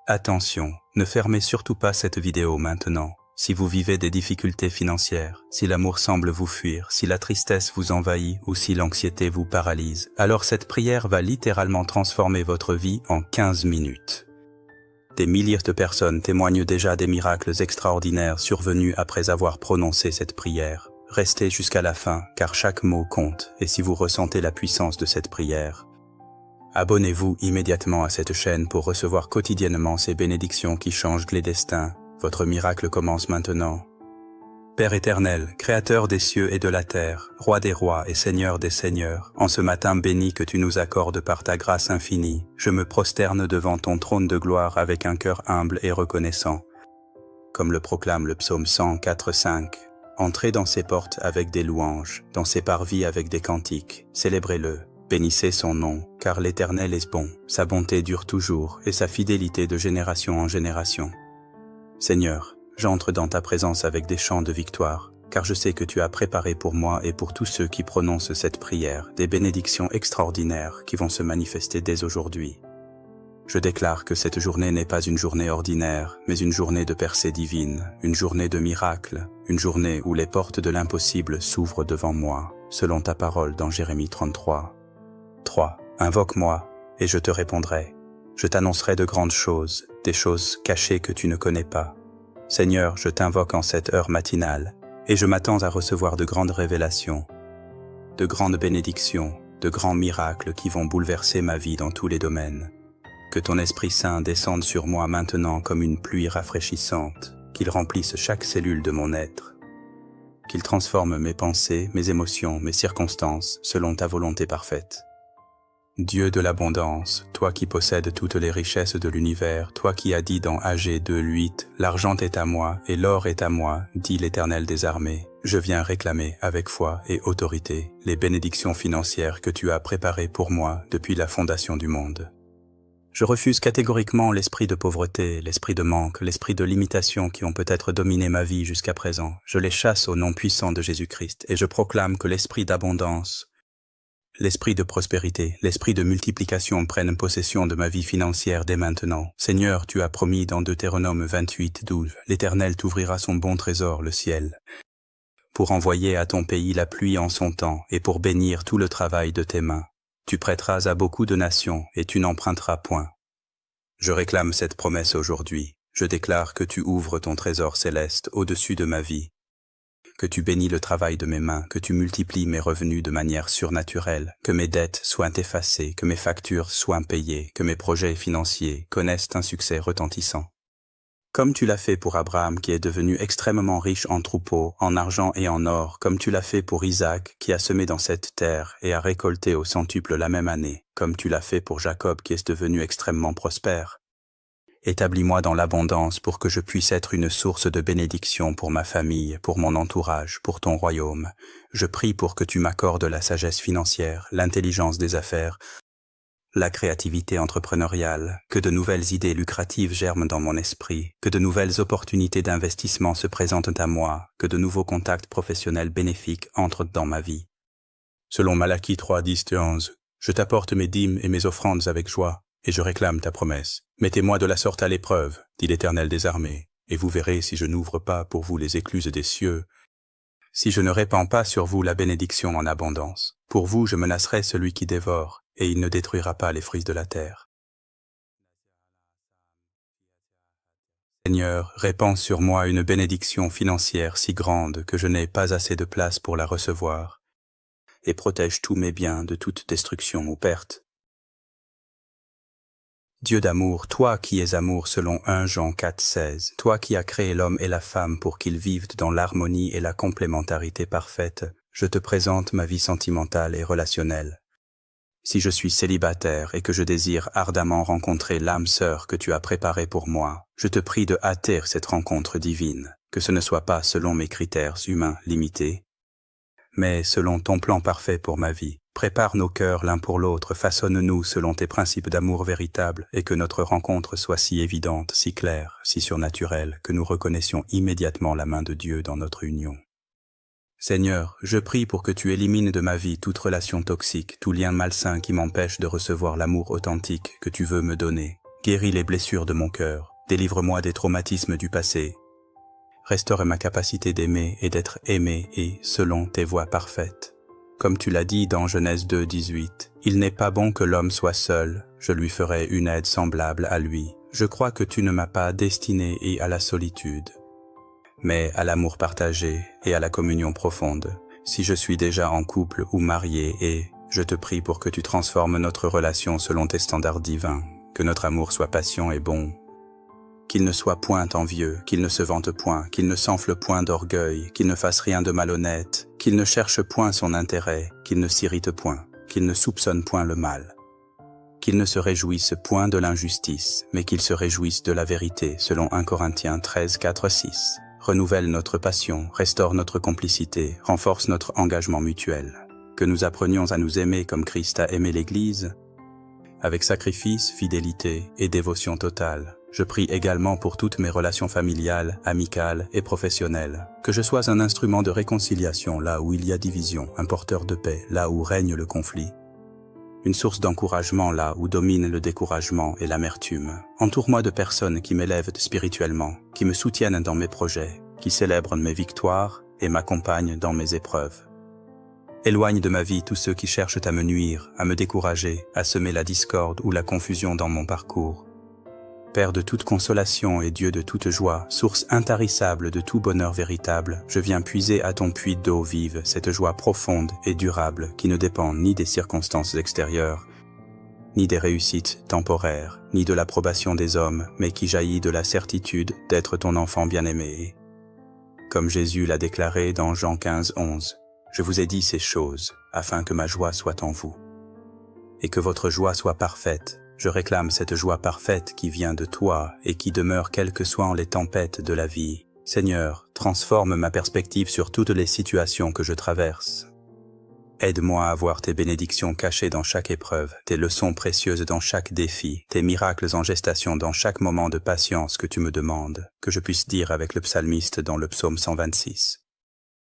Attention, ne fermez surtout pas cette vidéo maintenant. Si vous vivez des difficultés financières, si l'amour semble vous fuir, si la tristesse vous envahit ou si l'anxiété vous paralyse, alors cette prière va littéralement transformer votre vie en 15 minutes. Des milliers de personnes témoignent déjà des miracles extraordinaires survenus après avoir prononcé cette prière. Restez jusqu'à la fin, car chaque mot compte, et si vous ressentez la puissance de cette prière, abonnez-vous immédiatement à cette chaîne pour recevoir quotidiennement ces bénédictions qui changent les destins. Votre miracle commence maintenant. Père éternel, Créateur des cieux et de la terre, Roi des rois et Seigneur des seigneurs, en ce matin béni que tu nous accordes par ta grâce infinie, je me prosterne devant ton trône de gloire avec un cœur humble et reconnaissant. Comme le proclame le psaume 104:5, entrez dans ses portes avec des louanges, dans ses parvis avec des cantiques, célébrez-le. Bénissez son nom, car l'Éternel est bon, sa bonté dure toujours et sa fidélité de génération en génération. Seigneur, j'entre dans ta présence avec des chants de victoire, car je sais que tu as préparé pour moi et pour tous ceux qui prononcent cette prière des bénédictions extraordinaires qui vont se manifester dès aujourd'hui. Je déclare que cette journée n'est pas une journée ordinaire, mais une journée de percée divine, une journée de miracles, une journée où les portes de l'impossible s'ouvrent devant moi, selon ta parole dans Jérémie 33. 3. Invoque-moi, et je te répondrai. Je t'annoncerai de grandes choses, des choses cachées que tu ne connais pas. Seigneur, je t'invoque en cette heure matinale, et je m'attends à recevoir de grandes révélations, de grandes bénédictions, de grands miracles qui vont bouleverser ma vie dans tous les domaines. Que ton Esprit Saint descende sur moi maintenant comme une pluie rafraîchissante, qu'il remplisse chaque cellule de mon être, qu'il transforme mes pensées, mes émotions, mes circonstances, selon ta volonté parfaite. Dieu de l'abondance, toi qui possèdes toutes les richesses de l'univers, toi qui as dit dans Agé 2:8, « L'argent est à moi et l'or est à moi, dit l'Éternel des armées. Je viens réclamer avec foi et autorité les bénédictions financières que tu as préparées pour moi depuis la fondation du monde. Je refuse catégoriquement l'esprit de pauvreté, l'esprit de manque, l'esprit de limitation qui ont peut-être dominé ma vie jusqu'à présent. Je les chasse au nom puissant de Jésus-Christ et je proclame que l'esprit d'abondance, l'esprit de prospérité, l'esprit de multiplication prennent possession de ma vie financière dès maintenant. Seigneur, tu as promis dans Deutéronome 28:12, « L'Éternel t'ouvrira son bon trésor, le ciel, pour envoyer à ton pays la pluie en son temps et pour bénir tout le travail de tes mains. Tu prêteras à beaucoup de nations et tu n'emprunteras point. » Je réclame cette promesse aujourd'hui. Je déclare que tu ouvres ton trésor céleste au-dessus de ma vie, que tu bénis le travail de mes mains, que tu multiplies mes revenus de manière surnaturelle, que mes dettes soient effacées, que mes factures soient payées, que mes projets financiers connaissent un succès retentissant. Comme tu l'as fait pour Abraham qui est devenu extrêmement riche en troupeaux, en argent et en or, comme tu l'as fait pour Isaac qui a semé dans cette terre et a récolté au centuple la même année, comme tu l'as fait pour Jacob qui est devenu extrêmement prospère. Établis-moi dans l'abondance pour que je puisse être une source de bénédiction pour ma famille, pour mon entourage, pour ton royaume. Je prie pour que tu m'accordes la sagesse financière, l'intelligence des affaires, la créativité entrepreneuriale, que de nouvelles idées lucratives germent dans mon esprit, que de nouvelles opportunités d'investissement se présentent à moi, que de nouveaux contacts professionnels bénéfiques entrent dans ma vie. Selon Malachie 3:10-11, je t'apporte mes dîmes et mes offrandes avec joie, et je réclame ta promesse. Mettez-moi de la sorte à l'épreuve, dit l'Éternel des armées, et vous verrez si je n'ouvre pas pour vous les écluses des cieux, si je ne répands pas sur vous la bénédiction en abondance. Pour vous, je menacerai celui qui dévore, et il ne détruira pas les fruits de la terre. Seigneur, répands sur moi une bénédiction financière si grande que je n'ai pas assez de place pour la recevoir, et protège tous mes biens de toute destruction ou perte. Dieu d'amour, toi qui es amour selon 1 Jean 4:16, toi qui as créé l'homme et la femme pour qu'ils vivent dans l'harmonie et la complémentarité parfaite, je te présente ma vie sentimentale et relationnelle. Si je suis célibataire et que je désire ardemment rencontrer l'âme sœur que tu as préparée pour moi, je te prie de hâter cette rencontre divine, que ce ne soit pas selon mes critères humains limités, mais selon ton plan parfait pour ma vie. Prépare nos cœurs l'un pour l'autre, façonne-nous selon tes principes d'amour véritable et que notre rencontre soit si évidente, si claire, si surnaturelle, que nous reconnaissions immédiatement la main de Dieu dans notre union. Seigneur, je prie pour que tu élimines de ma vie toute relation toxique, tout lien malsain qui m'empêche de recevoir l'amour authentique que tu veux me donner. Guéris les blessures de mon cœur, délivre-moi des traumatismes du passé. Restaure ma capacité d'aimer et d'être aimé et selon tes voies parfaites. Comme tu l'as dit dans Genèse 2, 18, « Il n'est pas bon que l'homme soit seul, je lui ferai une aide semblable à lui. » Je crois que tu ne m'as pas destiné et à la solitude, mais à l'amour partagé et à la communion profonde. Si je suis déjà en couple ou marié et je te prie pour que tu transformes notre relation selon tes standards divins, que notre amour soit patient et bon, qu'il ne soit point envieux, qu'il ne se vante point, qu'il ne s'enfle point d'orgueil, qu'il ne fasse rien de malhonnête, qu'il ne cherche point son intérêt, qu'il ne s'irrite point, qu'il ne soupçonne point le mal, qu'il ne se réjouisse point de l'injustice, mais qu'il se réjouisse de la vérité, selon 1 Corinthiens 13, 4, 6. Renouvelle notre passion, restaure notre complicité, renforce notre engagement mutuel. Que nous apprenions à nous aimer comme Christ a aimé l'Église, avec sacrifice, fidélité et dévotion totale. Je prie également pour toutes mes relations familiales, amicales et professionnelles. Que je sois un instrument de réconciliation là où il y a division, un porteur de paix là où règne le conflit, une source d'encouragement là où domine le découragement et l'amertume. Entoure-moi de personnes qui m'élèvent spirituellement, qui me soutiennent dans mes projets, qui célèbrent mes victoires et m'accompagnent dans mes épreuves. Éloigne de ma vie tous ceux qui cherchent à me nuire, à me décourager, à semer la discorde ou la confusion dans mon parcours. Père de toute consolation et Dieu de toute joie, source intarissable de tout bonheur véritable, je viens puiser à ton puits d'eau vive cette joie profonde et durable qui ne dépend ni des circonstances extérieures, ni des réussites temporaires, ni de l'approbation des hommes, mais qui jaillit de la certitude d'être ton enfant bien-aimé. Comme Jésus l'a déclaré dans Jean 15, 11, « Je vous ai dit ces choses, afin que ma joie soit en vous, et que votre joie soit parfaite. » Je réclame cette joie parfaite qui vient de toi et qui demeure quelles que soient les tempêtes de la vie. Seigneur, transforme ma perspective sur toutes les situations que je traverse. Aide-moi à voir tes bénédictions cachées dans chaque épreuve, tes leçons précieuses dans chaque défi, tes miracles en gestation dans chaque moment de patience que tu me demandes, que je puisse dire avec le psalmiste dans le psaume 126.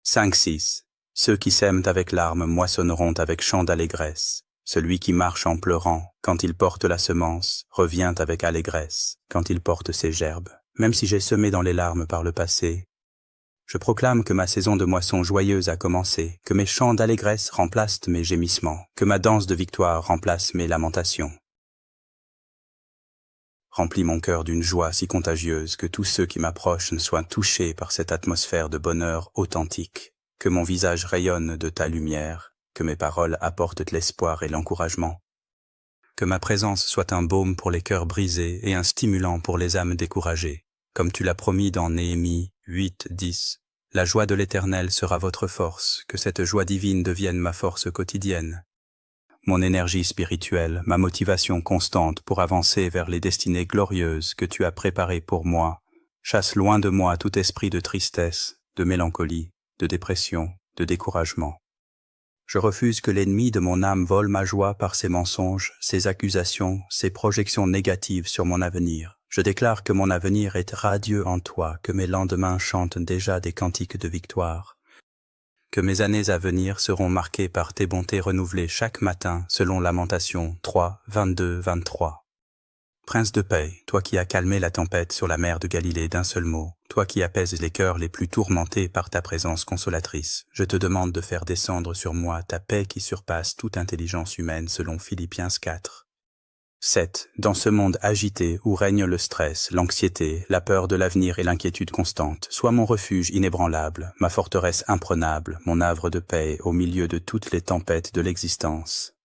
5-6. Ceux qui sèment avec larmes moissonneront avec chant d'allégresse. Celui qui marche en pleurant, quand il porte la semence, revient avec allégresse, quand il porte ses gerbes. Même si j'ai semé dans les larmes par le passé, je proclame que ma saison de moisson joyeuse a commencé, que mes chants d'allégresse remplacent mes gémissements, que ma danse de victoire remplace mes lamentations. Remplis mon cœur d'une joie si contagieuse que tous ceux qui m'approchent soient touchés par cette atmosphère de bonheur authentique, que mon visage rayonne de ta lumière, que mes paroles apportent l'espoir et l'encouragement, que ma présence soit un baume pour les cœurs brisés et un stimulant pour les âmes découragées. Comme tu l'as promis dans Néhémie 8, 10, la joie de l'Éternel sera votre force, que cette joie divine devienne ma force quotidienne, mon énergie spirituelle, ma motivation constante pour avancer vers les destinées glorieuses que tu as préparées pour moi. Chasse loin de moi tout esprit de tristesse, de mélancolie, de dépression, de découragement. Je refuse que l'ennemi de mon âme vole ma joie par ses mensonges, ses accusations, ses projections négatives sur mon avenir. Je déclare que mon avenir est radieux en toi, que mes lendemains chantent déjà des cantiques de victoire, que mes années à venir seront marquées par tes bontés renouvelées chaque matin, selon Lamentations 3, 22, 23. Prince de paix, toi qui as calmé la tempête sur la mer de Galilée d'un seul mot, toi qui apaises les cœurs les plus tourmentés par ta présence consolatrice, je te demande de faire descendre sur moi ta paix qui surpasse toute intelligence humaine selon Philippiens 4. 7. Dans ce monde agité où règne le stress, l'anxiété, la peur de l'avenir et l'inquiétude constante, sois mon refuge inébranlable, ma forteresse imprenable, mon havre de paix au milieu de toutes les tempêtes de l'existence.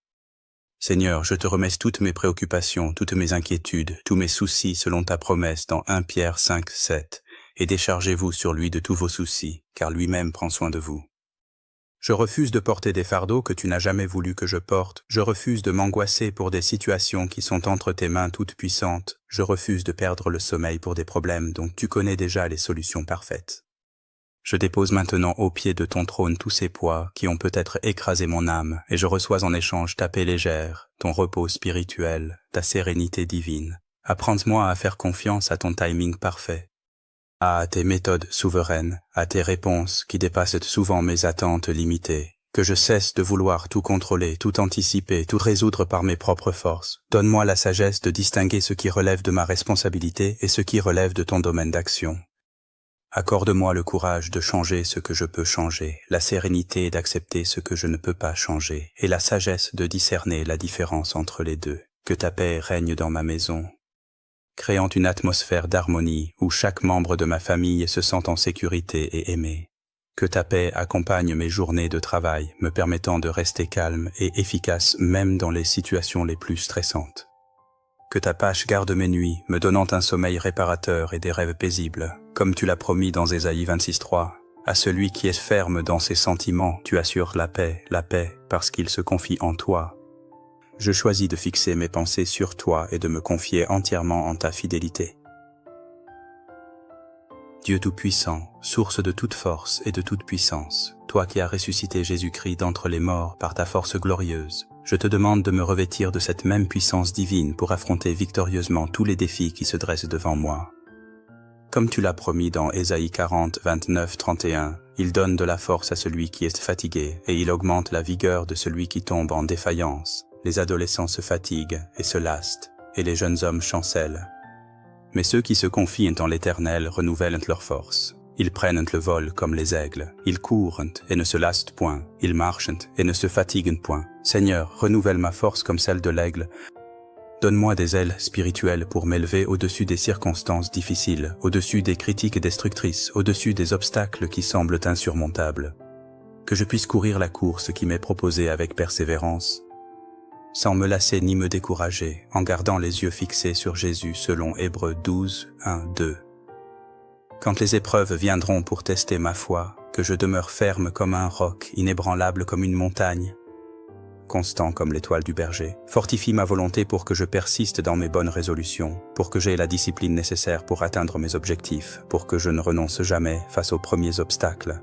Seigneur, je te remets toutes mes préoccupations, toutes mes inquiétudes, tous mes soucis selon ta promesse dans 1 Pierre 5, 7, et déchargez-vous sur lui de tous vos soucis, car lui-même prend soin de vous. Je refuse de porter des fardeaux que tu n'as jamais voulu que je porte, je refuse de m'angoisser pour des situations qui sont entre tes mains toutes puissantes, je refuse de perdre le sommeil pour des problèmes dont tu connais déjà les solutions parfaites. Je dépose maintenant au pied de ton trône tous ces poids qui ont peut-être écrasé mon âme, et je reçois en échange ta paix légère, ton repos spirituel, ta sérénité divine. Apprends-moi à faire confiance à ton timing parfait, à tes méthodes souveraines, à tes réponses qui dépassent souvent mes attentes limitées. Que je cesse de vouloir tout contrôler, tout anticiper, tout résoudre par mes propres forces. Donne-moi la sagesse de distinguer ce qui relève de ma responsabilité et ce qui relève de ton domaine d'action. Accorde-moi le courage de changer ce que je peux changer, la sérénité d'accepter ce que je ne peux pas changer, et la sagesse de discerner la différence entre les deux. Que ta paix règne dans ma maison, créant une atmosphère d'harmonie où chaque membre de ma famille se sent en sécurité et aimé. Que ta paix accompagne mes journées de travail, me permettant de rester calme et efficace même dans les situations les plus stressantes. Que ta paix garde mes nuits, me donnant un sommeil réparateur et des rêves paisibles, comme tu l'as promis dans Ésaïe 26:3. À celui qui est ferme dans ses sentiments, tu assures la paix, parce qu'il se confie en toi. Je choisis de fixer mes pensées sur toi et de me confier entièrement en ta fidélité. Dieu Tout-Puissant, source de toute force et de toute puissance, toi qui as ressuscité Jésus-Christ d'entre les morts par ta force glorieuse, je te demande de me revêtir de cette même puissance divine pour affronter victorieusement tous les défis qui se dressent devant moi. Comme tu l'as promis dans Ésaïe 40, 29, 31, il donne de la force à celui qui est fatigué et il augmente la vigueur de celui qui tombe en défaillance. Les adolescents se fatiguent et se lassent, et les jeunes hommes chancellent. Mais ceux qui se confient en l'Éternel renouvellent leur force. Ils prennent le vol comme les aigles. Ils courent et ne se lassent point. Ils marchent et ne se fatiguent point. Seigneur, renouvelle ma force comme celle de l'aigle. Donne-moi des ailes spirituelles pour m'élever au-dessus des circonstances difficiles, au-dessus des critiques destructrices, au-dessus des obstacles qui semblent insurmontables. Que je puisse courir la course qui m'est proposée avec persévérance, sans me lasser ni me décourager, en gardant les yeux fixés sur Jésus selon Hébreux 12, 1, 2. Quand les épreuves viendront pour tester ma foi, que je demeure ferme comme un roc, inébranlable comme une montagne, constant comme l'étoile du berger. Fortifie ma volonté pour que je persiste dans mes bonnes résolutions, pour que j'aie la discipline nécessaire pour atteindre mes objectifs, pour que je ne renonce jamais face aux premiers obstacles.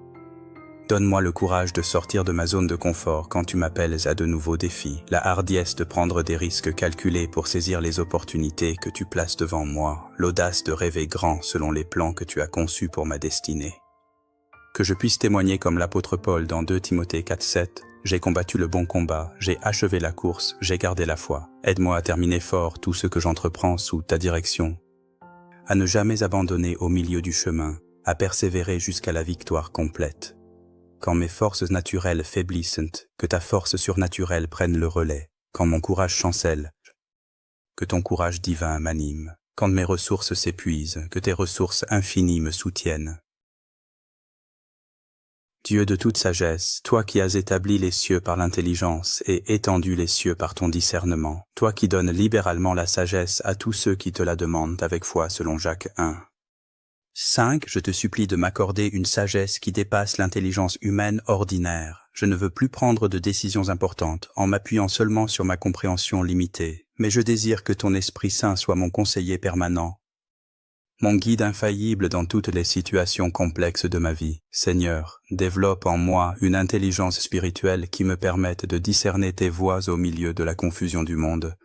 Donne-moi le courage de sortir de ma zone de confort quand tu m'appelles à de nouveaux défis, la hardiesse de prendre des risques calculés pour saisir les opportunités que tu places devant moi, l'audace de rêver grand selon les plans que tu as conçus pour ma destinée. Que je puisse témoigner comme l'apôtre Paul dans 2 Timothée 4, 7, « J'ai combattu le bon combat, j'ai achevé la course, j'ai gardé la foi. Aide-moi à terminer fort tout ce que j'entreprends sous ta direction. À ne jamais abandonner au milieu du chemin, à persévérer jusqu'à la victoire complète. Quand mes forces naturelles faiblissent, que ta force surnaturelle prenne le relais. Quand mon courage chancelle, que ton courage divin m'anime. Quand mes ressources s'épuisent, que tes ressources infinies me soutiennent. Dieu de toute sagesse, toi qui as établi les cieux par l'intelligence et étendu les cieux par ton discernement, toi qui donnes libéralement la sagesse à tous ceux qui te la demandent avec foi selon Jacques 1. 5. Je te supplie de m'accorder une sagesse qui dépasse l'intelligence humaine ordinaire. Je ne veux plus prendre de décisions importantes en m'appuyant seulement sur ma compréhension limitée, mais je désire que ton Esprit Saint soit mon conseiller permanent, mon guide infaillible dans toutes les situations complexes de ma vie. Seigneur, développe en moi une intelligence spirituelle qui me permette de discerner tes voies au milieu de la confusion du monde,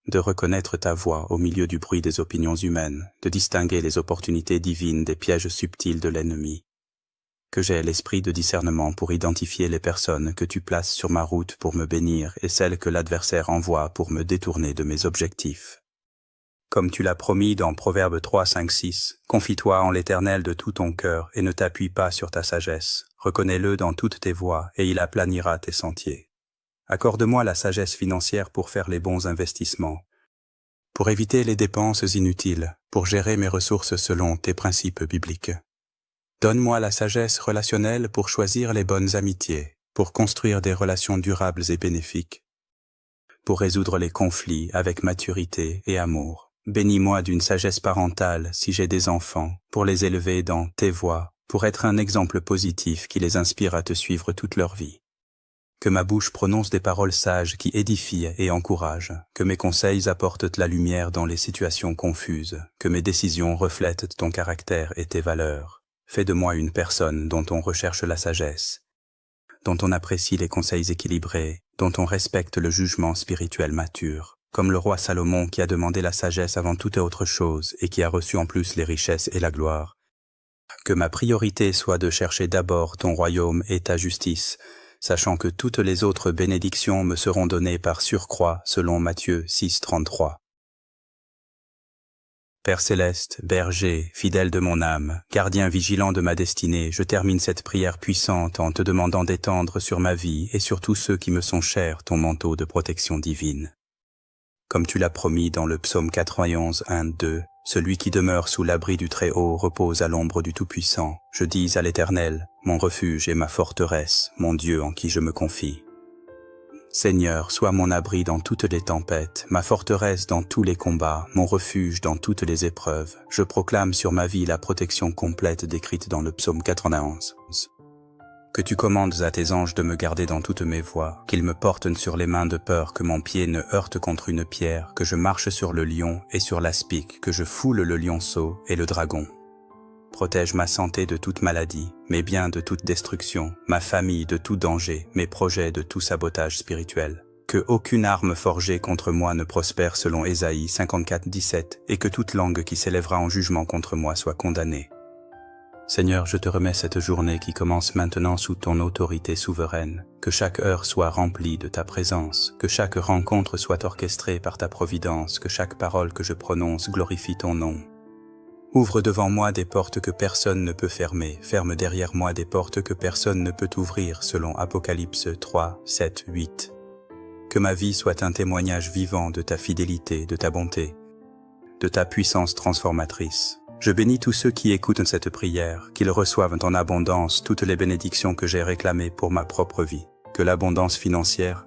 de reconnaître ta voix au milieu du bruit des opinions humaines, de distinguer les opportunités divines des pièges subtils de l'ennemi. Que j'aie l'esprit de discernement pour identifier les personnes que tu places sur ma route pour me bénir et celles que l'adversaire envoie pour me détourner de mes objectifs. Comme tu l'as promis dans Proverbes 3, 5, 6, confie-toi en l'Éternel de tout ton cœur et ne t'appuie pas sur ta sagesse. Reconnais-le dans toutes tes voies et il aplanira tes sentiers. Accorde-moi la sagesse financière pour faire les bons investissements, pour éviter les dépenses inutiles, pour gérer mes ressources selon tes principes bibliques. Donne-moi la sagesse relationnelle pour choisir les bonnes amitiés, pour construire des relations durables et bénéfiques, pour résoudre les conflits avec maturité et amour. Bénis-moi d'une sagesse parentale si j'ai des enfants, pour les élever dans tes voies, pour être un exemple positif qui les inspire à te suivre toute leur vie. Que ma bouche prononce des paroles sages qui édifient et encouragent, que mes conseils apportent la lumière dans les situations confuses, que mes décisions reflètent ton caractère et tes valeurs. Fais de moi une personne dont on recherche la sagesse, dont on apprécie les conseils équilibrés, dont on respecte le jugement spirituel mature, comme le roi Salomon qui a demandé la sagesse avant toute autre chose et qui a reçu en plus les richesses et la gloire. Que ma priorité soit de chercher d'abord ton royaume et ta justice, sachant que toutes les autres bénédictions me seront données par surcroît selon Matthieu 6,33. Père céleste, berger, fidèle de mon âme, gardien vigilant de ma destinée, je termine cette prière puissante en te demandant d'étendre sur ma vie et sur tous ceux qui me sont chers ton manteau de protection divine. Comme tu l'as promis dans le psaume 91, 1-2, celui qui demeure sous l'abri du Très-Haut repose à l'ombre du Tout-Puissant. Je dis à l'Éternel, mon refuge et ma forteresse, mon Dieu en qui je me confie. Seigneur, sois mon abri dans toutes les tempêtes, ma forteresse dans tous les combats, mon refuge dans toutes les épreuves. Je proclame sur ma vie la protection complète décrite dans le psaume 91. Que tu commandes à tes anges de me garder dans toutes mes voies, qu'ils me portent sur les mains de peur que mon pied ne heurte contre une pierre, que je marche sur le lion et sur l'aspic, que je foule le lionceau et le dragon. Protège ma santé de toute maladie, mes biens de toute destruction, ma famille de tout danger, mes projets de tout sabotage spirituel. Que aucune arme forgée contre moi ne prospère selon Ésaïe 54:17, et que toute langue qui s'élèvera en jugement contre moi soit condamnée. Seigneur, je te remets cette journée qui commence maintenant sous ton autorité souveraine. Que chaque heure soit remplie de ta présence, que chaque rencontre soit orchestrée par ta providence, que chaque parole que je prononce glorifie ton nom. Ouvre devant moi des portes que personne ne peut fermer, ferme derrière moi des portes que personne ne peut ouvrir, selon Apocalypse 3, 7, 8. Que ma vie soit un témoignage vivant de ta fidélité, de ta bonté, de ta puissance transformatrice. Je bénis tous ceux qui écoutent cette prière, qu'ils reçoivent en abondance toutes les bénédictions que j'ai réclamées pour ma propre vie. Que l'abondance financière,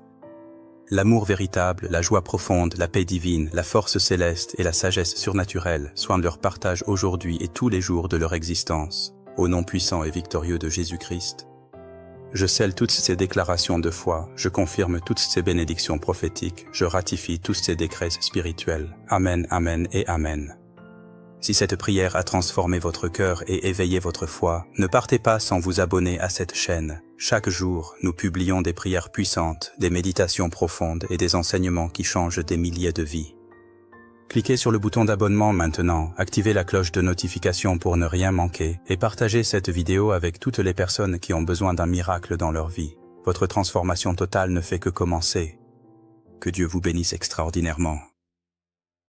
l'amour véritable, la joie profonde, la paix divine, la force céleste et la sagesse surnaturelle soient leur partage aujourd'hui et tous les jours de leur existence. Au nom puissant et victorieux de Jésus-Christ, je scelle toutes ces déclarations de foi, je confirme toutes ces bénédictions prophétiques, je ratifie tous ces décrets spirituels. Amen, amen et amen. Si cette prière a transformé votre cœur et éveillé votre foi, ne partez pas sans vous abonner à cette chaîne. Chaque jour, nous publions des prières puissantes, des méditations profondes et des enseignements qui changent des milliers de vies. Cliquez sur le bouton d'abonnement maintenant, activez la cloche de notification pour ne rien manquer et partagez cette vidéo avec toutes les personnes qui ont besoin d'un miracle dans leur vie. Votre transformation totale ne fait que commencer. Que Dieu vous bénisse extraordinairement.